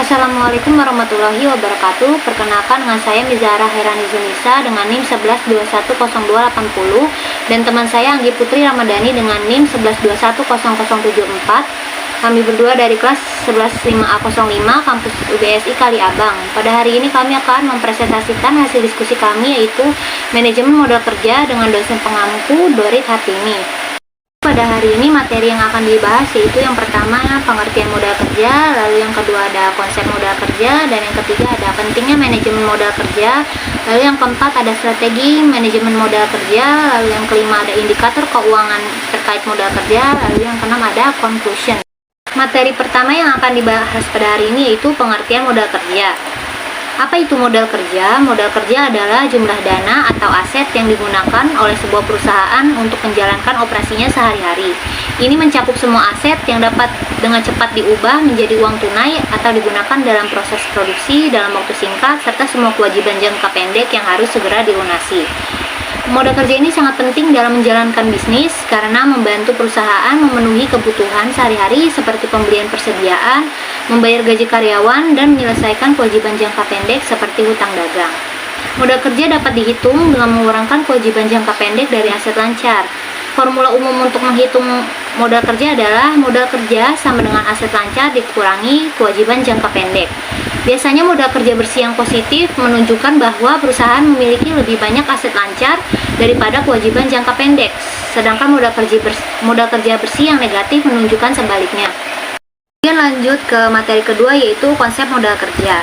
Assalamualaikum warahmatullahi wabarakatuh. Perkenalkan, dengan saya Mizahra Hairani Zunisa dengan NIM 11210280 dan teman saya Anggi Putri Ramadhani dengan NIM 11210074. Kami berdua dari kelas 11-5A05 kampus UBSI Kali Abang. Pada hari ini kami akan mempresentasikan hasil diskusi kami, yaitu manajemen modal kerja dengan dosen pengampu Dorit Hatimi. Pada hari ini materi yang akan dibahas yaitu yang pertama pengertian modal kerja, lalu yang kedua ada konsep modal kerja, dan yang ketiga ada pentingnya manajemen modal kerja, lalu yang keempat ada strategi manajemen modal kerja, lalu yang kelima ada indikator keuangan terkait modal kerja, lalu yang keenam ada conclusion. Materi pertama yang akan dibahas pada hari ini yaitu pengertian modal kerja. Apa itu modal kerja? Modal kerja adalah jumlah dana atau aset yang digunakan oleh sebuah perusahaan untuk menjalankan operasinya sehari-hari. Ini mencakup semua aset yang dapat dengan cepat diubah menjadi uang tunai atau digunakan dalam proses produksi dalam waktu singkat, serta semua kewajiban jangka pendek yang harus segera dilunasi. Modal kerja ini sangat penting dalam menjalankan bisnis karena membantu perusahaan memenuhi kebutuhan sehari-hari seperti pembelian persediaan, membayar gaji karyawan, dan menyelesaikan kewajiban jangka pendek seperti hutang dagang. Modal kerja dapat dihitung dengan mengurangkan kewajiban jangka pendek dari aset lancar. Formula umum untuk menghitung modal kerja adalah modal kerja sama dengan aset lancar dikurangi kewajiban jangka pendek. Biasanya modal kerja bersih yang positif menunjukkan bahwa perusahaan memiliki lebih banyak aset lancar daripada kewajiban jangka pendek, sedangkan modal kerja bersih yang negatif menunjukkan sebaliknya. Kemudian lanjut ke materi kedua yaitu konsep modal kerja.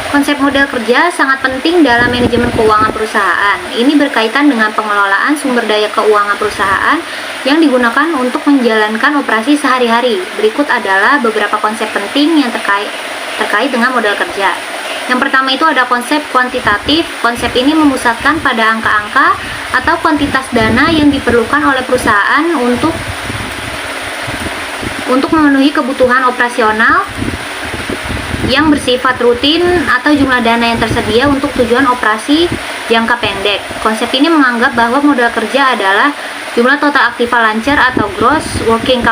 Konsep modal kerja sangat penting dalam manajemen keuangan perusahaan. Ini berkaitan dengan pengelolaan sumber daya keuangan perusahaan yang digunakan untuk menjalankan operasi sehari-hari. Berikut adalah beberapa konsep penting yang terkait dengan modal kerja. Yang pertama itu ada konsep kuantitatif. Konsep ini memusatkan pada angka-angka atau kuantitas dana yang diperlukan oleh perusahaan untuk memenuhi kebutuhan operasional yang bersifat rutin atau jumlah dana yang tersedia untuk tujuan operasi jangka pendek. Konsep ini menganggap bahwa modal kerja adalah jumlah total aktiva lancar atau gross working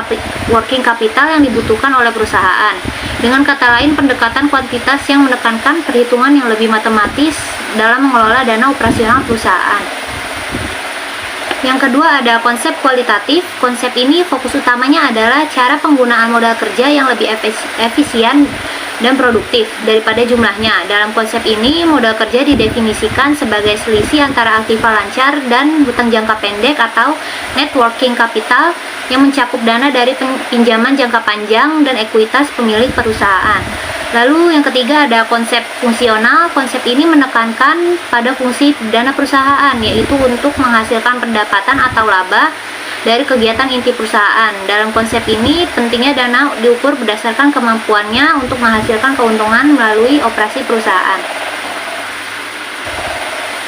capital yang dibutuhkan oleh perusahaan. Dengan kata lain, pendekatan kuantitas yang menekankan perhitungan yang lebih matematis dalam mengelola dana operasional perusahaan. Yang kedua ada konsep kualitatif. Konsep ini fokus utamanya adalah cara penggunaan modal kerja yang lebih efisien dan produktif daripada jumlahnya. Dalam konsep ini, modal kerja didefinisikan sebagai selisih antara aktiva lancar dan hutang jangka pendek atau net working capital yang mencakup dana dari pinjaman jangka panjang dan ekuitas pemilik perusahaan. Lalu yang ketiga ada konsep fungsional. Konsep ini menekankan pada fungsi dana perusahaan, yaitu untuk menghasilkan pendapatan atau laba dari kegiatan inti perusahaan. Dalam konsep ini, pentingnya dana diukur berdasarkan kemampuannya untuk menghasilkan keuntungan melalui operasi perusahaan.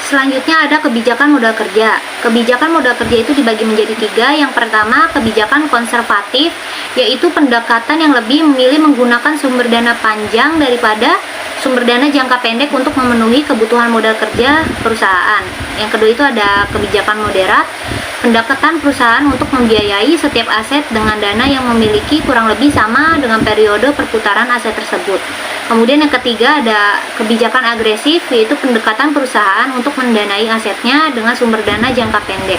Selanjutnya ada kebijakan modal kerja. Kebijakan modal kerja itu dibagi menjadi tiga. Yang pertama, kebijakan konservatif, yaitu pendekatan yang lebih memilih menggunakan sumber dana panjang daripada sumber dana jangka pendek untuk memenuhi kebutuhan modal kerja perusahaan. Yang kedua itu ada kebijakan moderat, pendekatan perusahaan untuk membiayai setiap aset dengan dana yang memiliki kurang lebih sama dengan periode perputaran aset tersebut. Kemudian yang ketiga ada kebijakan agresif, yaitu pendekatan perusahaan untuk mendanai asetnya dengan sumber dana jangka pendek.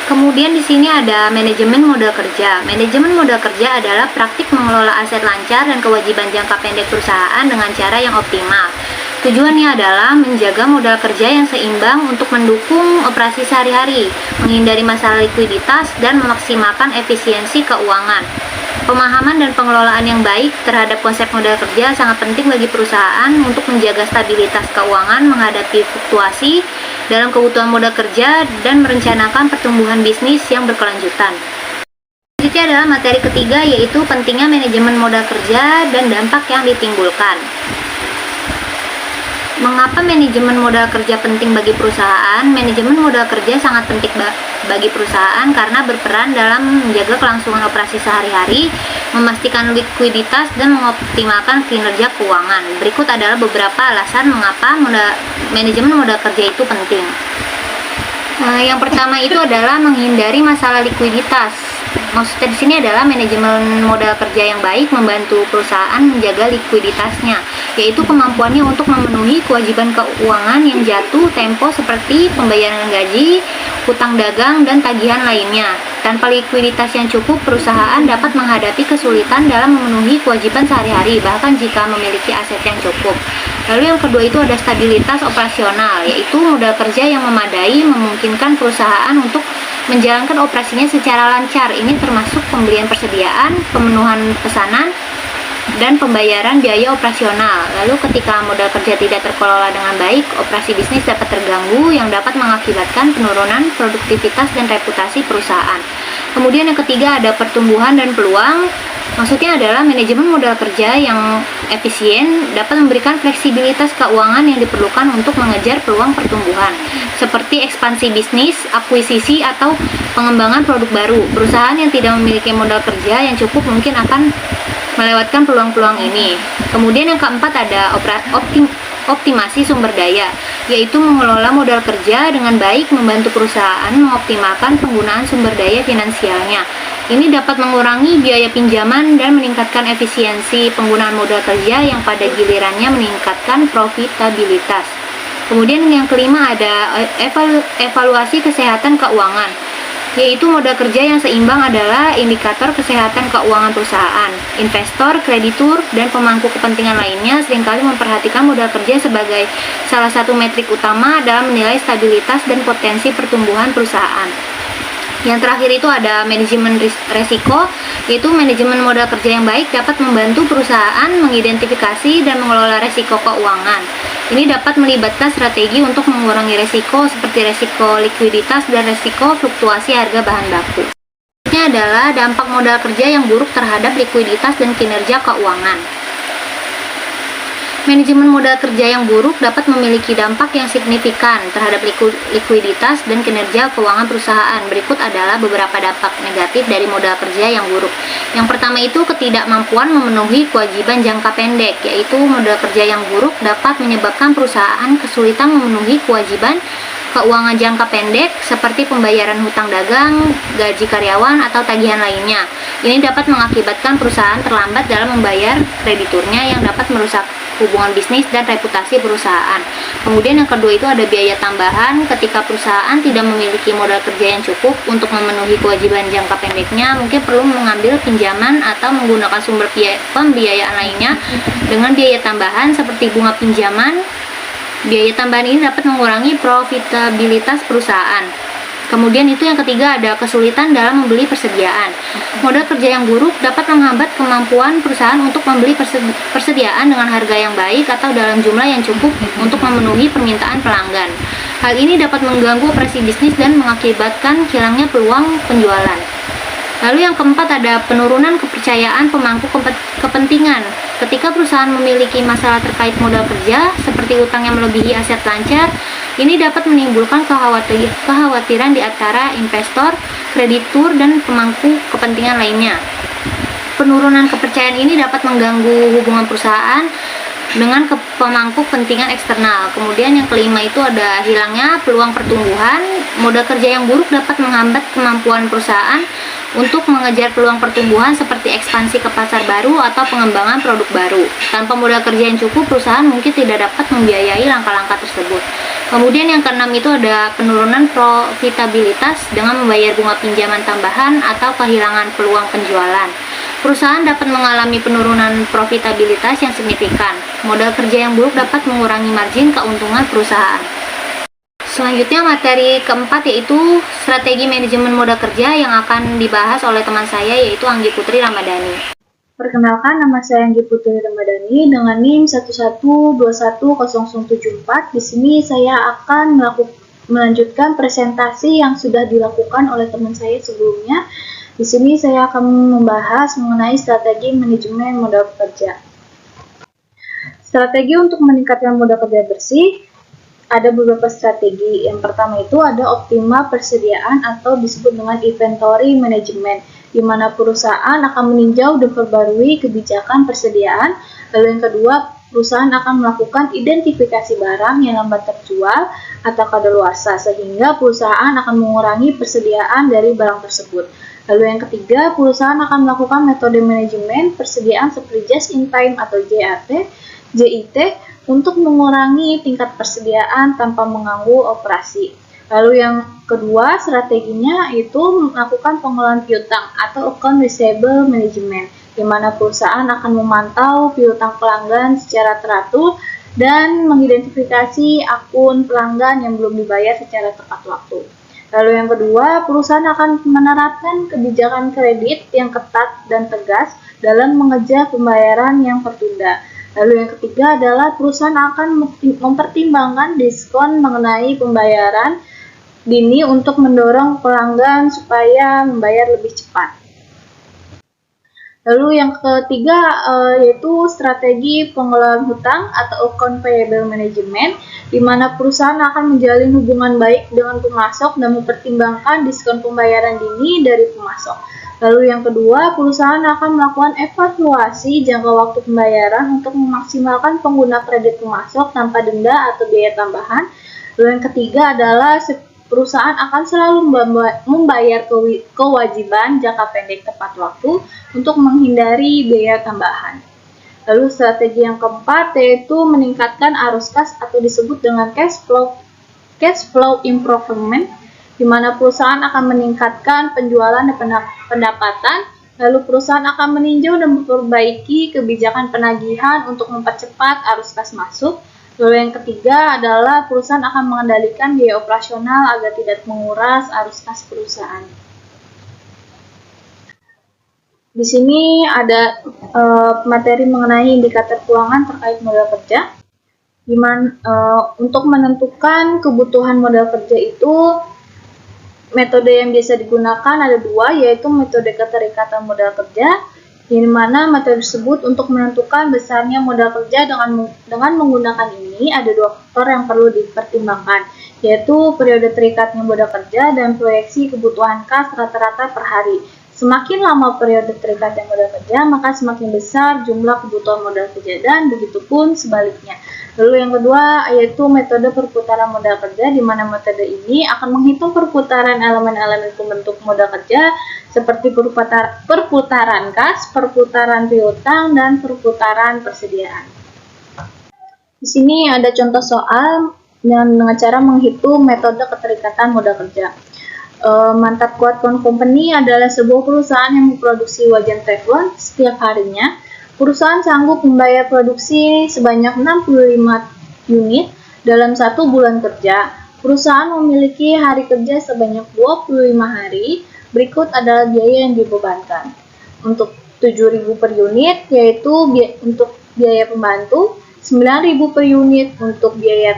Kemudian di sini ada manajemen modal kerja. Manajemen modal kerja adalah praktik mengelola aset lancar dan kewajiban jangka pendek perusahaan dengan cara yang optimal. Tujuannya adalah menjaga modal kerja yang seimbang untuk mendukung operasi sehari-hari, menghindari masalah likuiditas, dan memaksimalkan efisiensi keuangan. Pemahaman dan pengelolaan yang baik terhadap konsep modal kerja sangat penting bagi perusahaan untuk menjaga stabilitas keuangan menghadapi fluktuasi dalam kebutuhan modal kerja dan merencanakan pertumbuhan bisnis yang berkelanjutan. Selanjutnya adalah materi ketiga, yaitu pentingnya manajemen modal kerja dan dampak yang ditimbulkan. Mengapa manajemen modal kerja penting bagi perusahaan? Manajemen modal kerja sangat penting bagi perusahaan karena berperan dalam menjaga kelangsungan operasi sehari-hari, memastikan likuiditas, dan mengoptimalkan kinerja keuangan. Berikut adalah beberapa alasan mengapa manajemen modal kerja itu penting. Yang pertama itu adalah menghindari masalah likuiditas. Maksudnya di sini adalah manajemen modal kerja yang baik membantu perusahaan menjaga likuiditasnya, yaitu kemampuannya untuk memenuhi kewajiban keuangan yang jatuh tempo seperti pembayaran gaji, hutang dagang, dan tagihan lainnya. Tanpa likuiditas yang cukup, perusahaan dapat menghadapi kesulitan dalam memenuhi kewajiban sehari-hari, bahkan jika memiliki aset yang cukup. Lalu yang kedua itu ada stabilitas operasional, yaitu modal kerja yang memadai memungkinkan perusahaan untuk menjalankan operasinya secara lancar. Ini termasuk pembelian persediaan, pemenuhan pesanan, dan pembayaran biaya operasional. Lalu ketika modal kerja tidak terkelola dengan baik, operasi bisnis dapat terganggu yang dapat mengakibatkan penurunan produktivitas dan reputasi perusahaan. Kemudian yang ketiga ada pertumbuhan dan peluang. Maksudnya adalah manajemen modal kerja yang efisien dapat memberikan fleksibilitas keuangan yang diperlukan untuk mengejar peluang pertumbuhan, seperti ekspansi bisnis, akuisisi, atau pengembangan produk baru. Perusahaan yang tidak memiliki modal kerja yang cukup mungkin akan melewatkan peluang-peluang ini. Kemudian yang keempat ada optimasi sumber daya, yaitu mengelola modal kerja dengan baik membantu perusahaan mengoptimalkan penggunaan sumber daya finansialnya. Ini dapat mengurangi biaya pinjaman dan meningkatkan efisiensi penggunaan modal kerja yang pada gilirannya meningkatkan profitabilitas. Kemudian yang kelima ada evaluasi kesehatan keuangan, yaitu modal kerja yang seimbang adalah indikator kesehatan keuangan perusahaan. Investor, kreditur, dan pemangku kepentingan lainnya seringkali memperhatikan modal kerja sebagai salah satu metrik utama dalam menilai stabilitas dan potensi pertumbuhan perusahaan. Yang terakhir itu ada manajemen resiko, yaitu manajemen modal kerja yang baik dapat membantu perusahaan mengidentifikasi dan mengelola resiko keuangan. Ini dapat melibatkan strategi untuk mengurangi resiko seperti resiko likuiditas dan resiko fluktuasi harga bahan baku. Ini adalah dampak modal kerja yang buruk terhadap likuiditas dan kinerja keuangan. Manajemen modal kerja yang buruk dapat memiliki dampak yang signifikan terhadap likuiditas dan kinerja keuangan perusahaan. Berikut adalah beberapa dampak negatif dari modal kerja yang buruk. Yang pertama itu ketidakmampuan memenuhi kewajiban jangka pendek, yaitu modal kerja yang buruk dapat menyebabkan perusahaan kesulitan memenuhi kewajiban keuangan jangka pendek seperti pembayaran hutang dagang, gaji karyawan, atau tagihan lainnya. Ini dapat mengakibatkan perusahaan terlambat dalam membayar krediturnya yang dapat merusak hubungan bisnis dan reputasi perusahaan. Kemudian yang kedua itu ada biaya tambahan. Ketika perusahaan tidak memiliki modal kerja yang cukup untuk memenuhi kewajiban jangka pendeknya, mungkin perlu mengambil pinjaman atau menggunakan sumber pembiayaan lainnya dengan biaya tambahan seperti bunga pinjaman. Biaya tambahan ini dapat mengurangi profitabilitas perusahaan. Kemudian itu yang ketiga ada kesulitan dalam membeli persediaan. Modal kerja yang buruk dapat menghambat kemampuan perusahaan untuk membeli persediaan dengan harga yang baik atau dalam jumlah yang cukup untuk memenuhi permintaan pelanggan. Hal ini dapat mengganggu operasi bisnis dan mengakibatkan hilangnya peluang penjualan. Lalu yang keempat ada penurunan kepercayaan pemangku kepentingan. Ketika perusahaan memiliki masalah terkait modal kerja, seperti utang yang melebihi aset lancar, ini dapat menimbulkan kekhawatiran di antara investor, kreditur, dan pemangku kepentingan lainnya. Penurunan kepercayaan ini dapat mengganggu hubungan perusahaan dengan pemangku kepentingan eksternal. Kemudian yang kelima itu ada hilangnya peluang pertumbuhan. Modal kerja yang buruk dapat menghambat kemampuan perusahaan untuk mengejar peluang pertumbuhan seperti ekspansi ke pasar baru atau pengembangan produk baru. Tanpa modal kerja yang cukup, perusahaan mungkin tidak dapat membiayai langkah-langkah tersebut. Kemudian yang keenam itu ada penurunan profitabilitas dengan membayar bunga pinjaman tambahan atau kehilangan peluang penjualan. Perusahaan dapat mengalami penurunan profitabilitas yang signifikan. Modal kerja yang buruk dapat mengurangi margin keuntungan perusahaan. Selanjutnya materi keempat yaitu strategi manajemen modal kerja yang akan dibahas oleh teman saya yaitu Anggi Putri Ramadhani. Perkenalkan, nama saya Anggi Putri Ramadhani dengan NIM 1121074. Di sini saya akan melanjutkan presentasi yang sudah dilakukan oleh teman saya sebelumnya. Di sini saya akan membahas mengenai strategi manajemen modal kerja. Strategi untuk meningkatkan modal kerja bersih ada beberapa strategi. Yang pertama itu ada optimal persediaan atau disebut dengan inventory management, di mana perusahaan akan meninjau dan perbarui kebijakan persediaan. Lalu yang kedua, perusahaan akan melakukan identifikasi barang yang lambat terjual atau kadaluarsa, sehingga perusahaan akan mengurangi persediaan dari barang tersebut. Lalu yang ketiga, perusahaan akan melakukan metode manajemen persediaan seperti just in time atau JIT untuk mengurangi tingkat persediaan tanpa mengganggu operasi. Lalu yang kedua, strateginya itu melakukan pengelolaan piutang atau account receivable management, di mana perusahaan akan memantau piutang pelanggan secara teratur dan mengidentifikasi akun pelanggan yang belum dibayar secara tepat waktu. Lalu yang kedua, perusahaan akan menerapkan kebijakan kredit yang ketat dan tegas dalam mengejar pembayaran yang tertunda. Lalu yang ketiga adalah perusahaan akan mempertimbangkan diskon mengenai pembayaran dini untuk mendorong pelanggan supaya membayar lebih cepat. Lalu yang ketiga yaitu strategi pengelolaan hutang atau account payable management, di mana perusahaan akan menjalin hubungan baik dengan pemasok dan mempertimbangkan diskon pembayaran dini dari pemasok. Lalu yang kedua, perusahaan akan melakukan evaluasi jangka waktu pembayaran untuk memaksimalkan pengguna kredit pemasok tanpa denda atau biaya tambahan. Lalu yang ketiga adalah perusahaan akan selalu membayar kewajiban jangka pendek tepat waktu untuk menghindari biaya tambahan. Lalu strategi yang keempat yaitu meningkatkan arus kas atau disebut dengan cash flow improvement, di mana perusahaan akan meningkatkan penjualan dan pendapatan. Lalu perusahaan akan meninjau dan memperbaiki kebijakan penagihan untuk mempercepat arus kas masuk. Lalu yang ketiga adalah perusahaan akan mengendalikan biaya operasional agar tidak menguras arus kas perusahaan. Di sini ada materi mengenai indikator keuangan terkait modal kerja. Untuk menentukan kebutuhan modal kerja itu, metode yang biasa digunakan ada dua, yaitu metode keterikatan modal kerja, di mana metode tersebut untuk menentukan besarnya modal kerja dengan menggunakan ini ada dua faktor yang perlu dipertimbangkan, yaitu periode terikatnya modal kerja dan proyeksi kebutuhan kas rata-rata per hari. Semakin lama periode terikatnya modal kerja, maka semakin besar jumlah kebutuhan modal kerja, dan begitupun sebaliknya. Lalu yang kedua yaitu metode perputaran modal kerja, di mana metode ini akan menghitung perputaran elemen-elemen pembentuk modal kerja seperti perputaran kas, perputaran piutang, dan perputaran persediaan. Di sini ada contoh soal dengan cara menghitung metode keterikatan modal kerja. Mantap Kuatkan Company adalah sebuah perusahaan yang memproduksi wajan teflon setiap harinya. Perusahaan sanggup membayar produksi sebanyak 65 unit dalam 1 bulan kerja. Perusahaan memiliki hari kerja sebanyak 25 hari. Berikut adalah biaya yang dibebankan. Untuk 7.000 per unit, yaitu untuk biaya pembantu, 9.000 per unit untuk biaya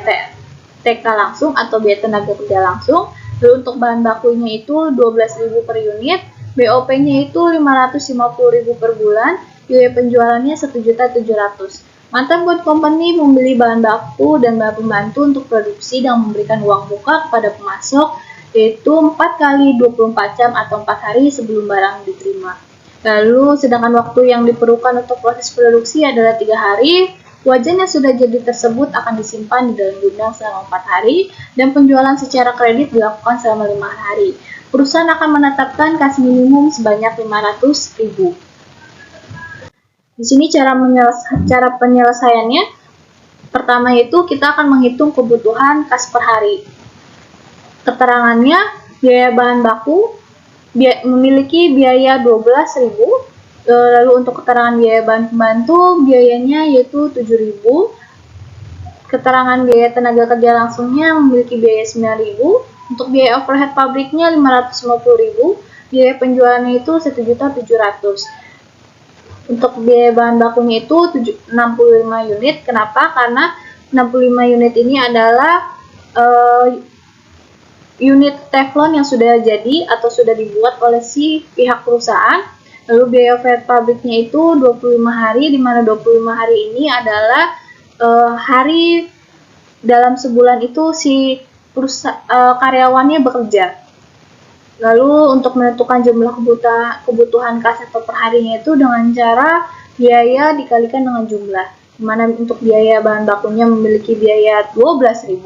TK langsung atau biaya tenaga kerja langsung. Lalu untuk bahan bakunya itu 12.000 per unit, BOP-nya itu 550.000 per bulan, biaya penjualannya 1.700.000. Mantap Buat Company membeli bahan baku dan bahan pembantu untuk produksi dan memberikan uang muka kepada pemasok, yaitu 4 kali 24 jam atau 4 hari sebelum barang diterima. Lalu sedangkan waktu yang diperlukan untuk proses produksi adalah 3 hari. Wajan yang sudah jadi tersebut akan disimpan di dalam gudang selama 4 hari dan penjualan secara kredit dilakukan selama 5 hari. Perusahaan akan menetapkan kas minimum sebanyak 500.000. Di sini cara penyelesaiannya, pertama itu kita akan menghitung kebutuhan kas per hari. Keterangannya, biaya bahan baku memiliki biaya 12.000. Lalu untuk keterangan biaya bahan pembantu, biayanya yaitu 7.000. Keterangan biaya tenaga kerja langsungnya memiliki biaya 9.000. Untuk biaya overhead pabriknya 550.000. Biaya penjualannya itu 1.700.000. Untuk biaya bahan bakunya itu 65 unit. Kenapa? Karena 65 unit ini adalah unit teflon yang sudah jadi atau sudah dibuat oleh si pihak perusahaan. Lalu biaya overhead pabriknya itu 25 hari, di mana 25 hari ini adalah hari dalam sebulan itu si karyawannya bekerja. Lalu untuk menentukan jumlah kebutuhan kas atau perharinya itu dengan cara biaya dikalikan dengan jumlah. Di mana untuk biaya bahan bakunya memiliki biaya 12.000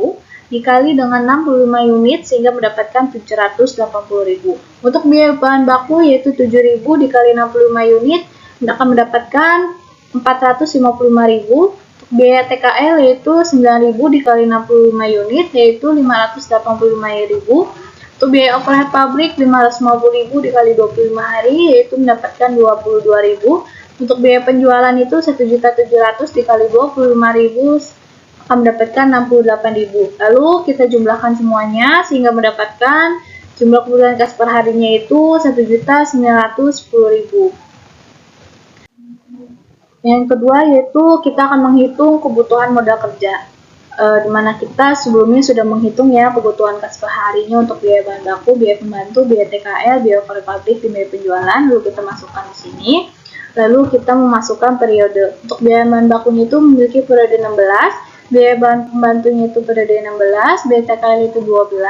dikali dengan 65 unit sehingga mendapatkan 780.000. Untuk biaya bahan baku yaitu 7.000 dikali 65 unit akan mendapatkan 455.000. Untuk biaya TKL yaitu 9.000 dikali 65 unit yaitu 585.000. Untuk biaya overhead pabrik 550.000 dikali 25 hari yaitu mendapatkan 22.000. Untuk biaya penjualan itu 1.700.000 dikali 25.000 akan mendapatkan 68.000. Lalu kita jumlahkan semuanya sehingga mendapatkan jumlah kebutuhan kas per harinya itu 1.910.000. Yang kedua yaitu kita akan menghitung kebutuhan modal kerja. Dimana kita sebelumnya sudah menghitung ya kebutuhan kas per harinya untuk biaya bahan baku, biaya pembantu, biaya TKL, biaya overhead pabrik, dan biaya penjualan. Lalu kita masukkan di sini. Lalu kita memasukkan periode. Untuk biaya bahan bakunya itu memiliki periode 16. Biaya bahan pembantunya itu periode 16, biaya TKL itu 12,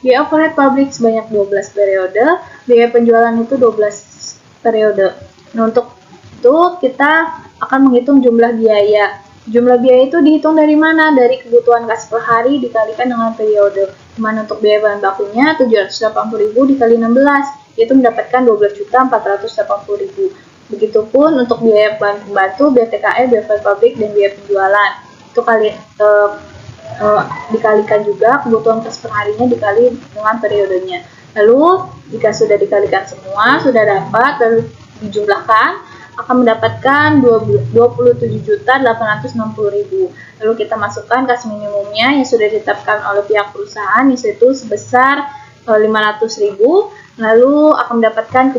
biaya overhead pabrik sebanyak 12 periode, biaya penjualan itu 12 periode. Nah, untuk itu kita akan menghitung jumlah biaya. Jumlah biaya itu dihitung dari mana? Dari kebutuhan kas per hari dikalikan dengan periode. Dimana untuk biaya bahan bakunya 780.000 dikali 16, yaitu mendapatkan 12.480.000. Begitupun untuk biaya bahan pembantu, biaya TKL, biaya overhead pabrik, dan biaya penjualan. Itu dikalikan juga kebutuhan kas per harinya dikali dengan periodenya. Lalu jika sudah dikalikan semua, sudah dapat, lalu dijumlahkan, akan mendapatkan 27.860.000. Lalu kita masukkan kas minimumnya yang sudah ditetapkan oleh pihak perusahaan, yaitu sebesar 500.000. Lalu akan mendapatkan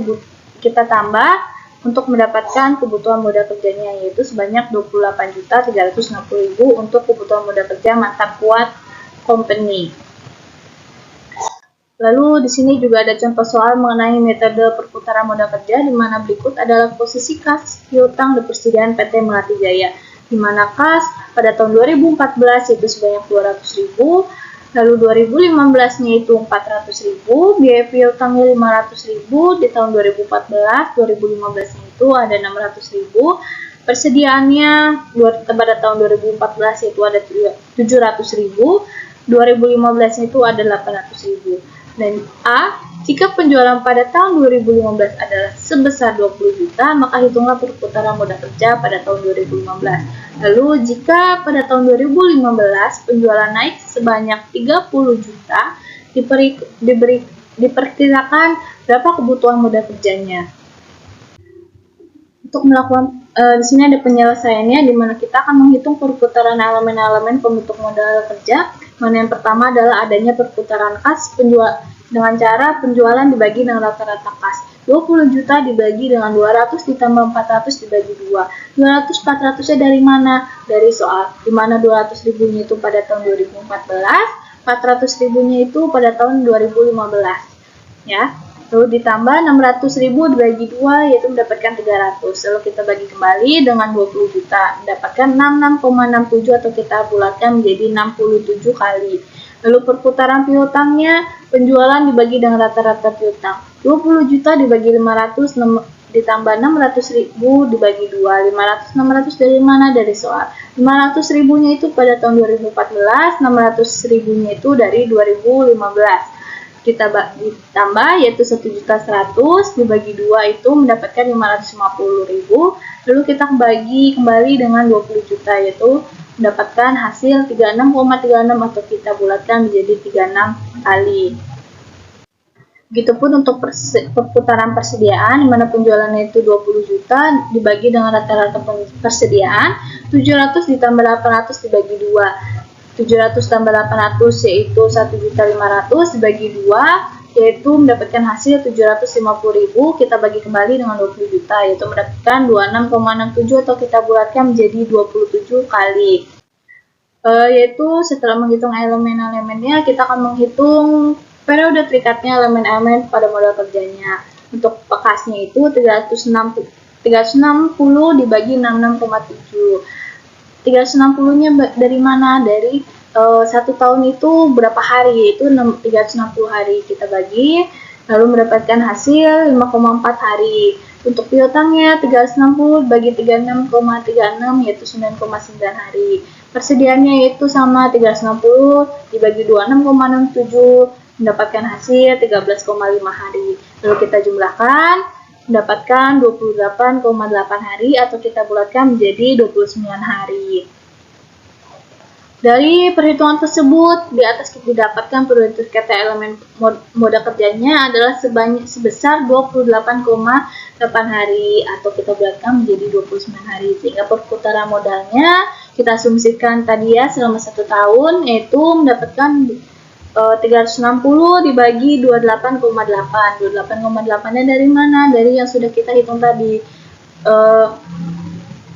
kita tambah untuk mendapatkan kebutuhan modal kerjanya yaitu sebanyak 28.360.000 untuk kebutuhan modal kerja mantap kuat company. Lalu di sini juga ada contoh soal mengenai metode perputaran modal kerja di mana berikut adalah posisi kas piutang di persediaan PT Melati Jaya, di mana kas pada tahun 2014 itu sebanyak 200.000. Lalu 2015-nya itu 400.000, biaya piutangnya 500.000, di tahun 2015-nya itu ada 600.000, persediaannya pada tahun 2014 itu ada 700.000, 2015-nya itu ada 800.000. Dan A, jika penjualan pada tahun 2015 adalah sebesar 20 juta, maka hitunglah perputaran modal kerja pada tahun 2015. Lalu jika pada tahun 2015 penjualan naik sebanyak 30 juta, diperkirakan berapa kebutuhan modal kerjanya. Untuk melakukan di sini ada penyelesaiannya di mana kita akan menghitung perputaran elemen-elemen pembentuk modal kerja. Mana yang pertama adalah adanya perputaran kas dengan cara penjualan dibagi dengan rata-rata kas. 20 juta dibagi dengan 200 ditambah 400 dibagi 2. 200 400-nya dari mana? Dari soal. Di mana 200 ribunya itu pada tahun 2014, 400 ribunya itu pada tahun 2015. Ya. Lalu ditambah 600.000 dibagi 2 yaitu mendapatkan 300. Lalu kita bagi kembali dengan 20 juta mendapatkan 66,67 atau kita bulatkan menjadi 67 kali. Lalu perputaran piutangnya penjualan dibagi dengan rata-rata piutang. 20 juta dibagi 500 ditambah 600.000 dibagi 2. 500 600 dari mana? Dari soal. 500 ribunya itu pada tahun 2014, 600 ribunya itu dari 2015. Kita ditambah yaitu 1.100.000 dibagi 2 itu mendapatkan 550.000. Lalu kita bagi kembali dengan 20 juta yaitu mendapatkan hasil 36,36 atau kita bulatkan menjadi 36 kali. Begitupun untuk perputaran persediaan di mana penjualannya itu 20 juta dibagi dengan rata-rata persediaan 700 ditambah 800 dibagi 2. 700 tambah 800 yaitu 1.500.000 dibagi 2 yaitu mendapatkan hasil 750.000. Kita bagi kembali dengan 20 juta yaitu mendapatkan 26,67 atau kita bulatkan menjadi 27 kali. Yaitu setelah menghitung elemen-elemennya kita akan menghitung periode terikatnya elemen-elemen pada modal kerjanya. Untuk kasnya itu 360 dibagi 66,7. 360-nya dari mana? Dari 1 tahun itu berapa hari? Yaitu 360 hari. Kita bagi lalu mendapatkan hasil 5,4 hari. Untuk piutangnya 360 bagi 36,36 yaitu 9,9 hari. Persediaannya yaitu sama 360 dibagi 26,67 mendapatkan hasil 13,5 hari. Lalu kita jumlahkan mendapatkan 28,8 hari atau kita bulatkan menjadi 29 hari. Dari perhitungan tersebut, di atas kita didapatkan periode kata elemen moda kerjanya adalah sebesar 28,8 hari atau kita bulatkan menjadi 29 hari. Sehingga perputaran modalnya kita asumsikan tadi ya selama 1 tahun yaitu mendapatkan 360 dibagi 28,8. 28,8-nya dari mana? Dari yang sudah kita hitung tadi.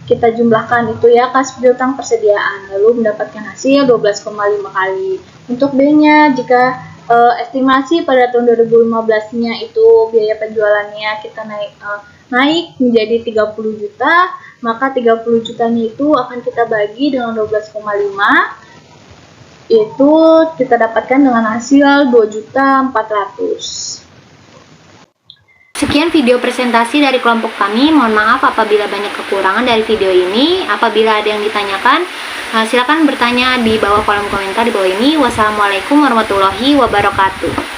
Kita jumlahkan itu ya kas piutang persediaan, lalu mendapatkan hasil 12,5 kali. Untuk B-nya, jika estimasi pada tahun 2015-nya itu biaya penjualannya kita naik menjadi 30 juta, maka 30 jutanya itu akan kita bagi dengan 12,5, yaitu kita dapatkan dengan hasil 2.400.000. Sekian video presentasi dari kelompok kami. Mohon maaf apabila banyak kekurangan dari video ini. Apabila ada yang ditanyakan, silakan bertanya di bawah kolom komentar di bawah ini. Wassalamualaikum warahmatullahi wabarakatuh.